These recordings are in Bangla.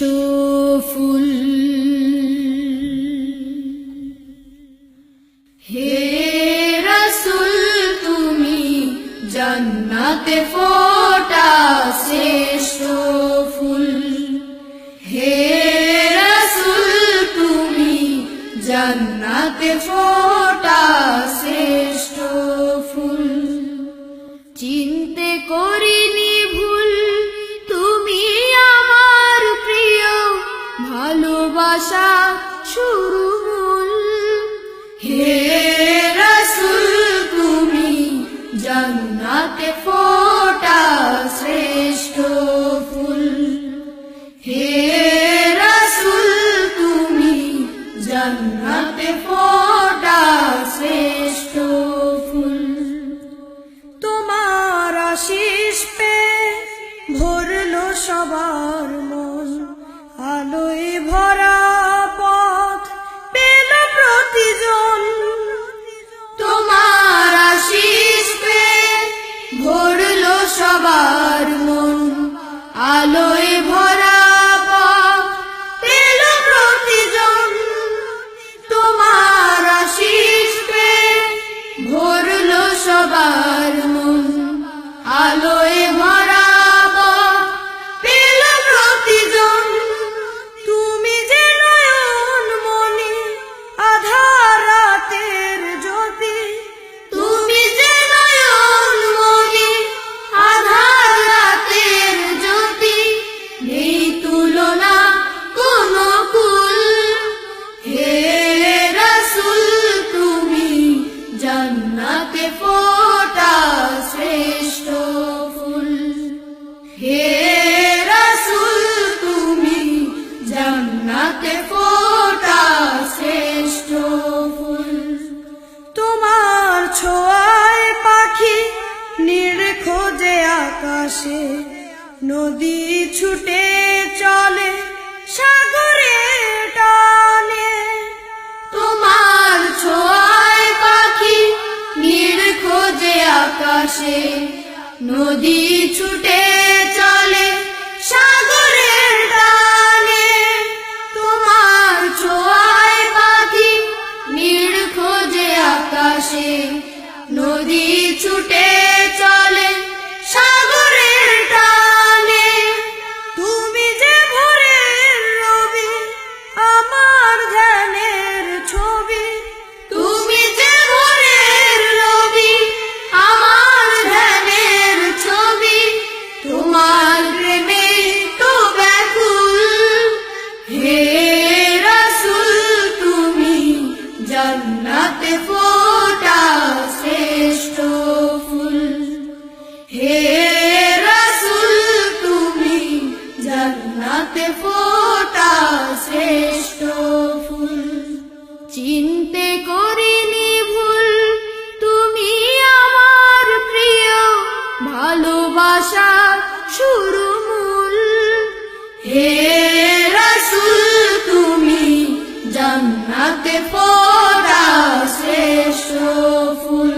ফুল। হে রাসূল তুমি জান্নাতে ফোটা শ্রেষ্ঠ ফুল। হে রাসূল তুমি জান্নাতে ফোটা শ্রেষ্ঠ ফুল। চিনতে করিনি ভুল তুমি আমার প্রিয়, ভালোবাসা শুরু মূল। হে রাসূল তুমি জান্নাতে ফোটা শ্রেষ্ঠ ফুল। হে রাসূল তুমি জান্নাতে ফোটা শ্রেষ্ঠ ফুল। তোমার আশিস পেয়ে ভরলো সবার মন, আলোয় ভরা পথ পেল প্রতিজন। তোমার আশিস পেয়ে ভরলো সবার মন, আলোয় ভরা পথ পেল প্রতিজন। তোমার আশিস পেয়ে ভরলো সবার মন, আলোয় ভরা পথ পেল প্রতিজন। তুমি যে নয়ন মনি আধার রাতের জ্যোতি, তুমি যে নয়ন মনি আধার রাতের জ্যোতি। নেই তুলনা কোনো কুল। হে রাসূল তুমি জান্নাতে ফোটা শ্রেষ্ঠ ফুল। হে রাসূল তুমি জান্নাতে ফোটা শ্রেষ্ঠ ফুল। তোমার ছোঁয়ায় পাখি নির্খোঁজে আকাশে, নদী ছুটে চলে সাগরে টানে। তোমার ছোঁয়ায় পাখি নির্খোঁজে আকাশে, নদী ছুটে চলে সাগরের টানে। তোমার ছোঁয়ায় পাখি নির্খোঁজে আকাশে, নদী ছুটে চলে সাগরের টানে। তুমি যে ভোরের রবি আমার ধ্যানের ছবি, তুমি যে ভোরের রবি আমার ধ্যানের ছবি। তোমার প্রেমে তো ব্যাকুল। হে রাসূল তুমি জান্নাতে ফোটা শ্রেষ্ঠ ফুল। হে রাসূল তুমি জান্নাতে ফোটা শ্রেষ্ঠ ফুল। চিনতে করিনি ভুল তুমি আমার প্রিয়, ভালোবাসা শুরু মূল। হে রাসূল তুমি জান্নাতে ফোটা শ্রেষ্ঠ ফুল।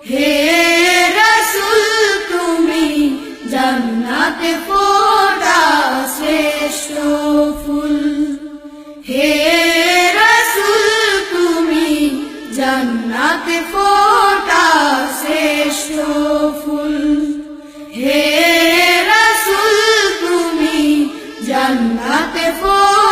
হে রাসূল তুমি জান্নাতে ফোটা শ্রেষ্ঠ ফুল। হে রাসূল তুমি জান্নাতে ফোটা শ্রেষ্ঠ ফুল। হে রাসূল তুমি জান্নাতে ফোটা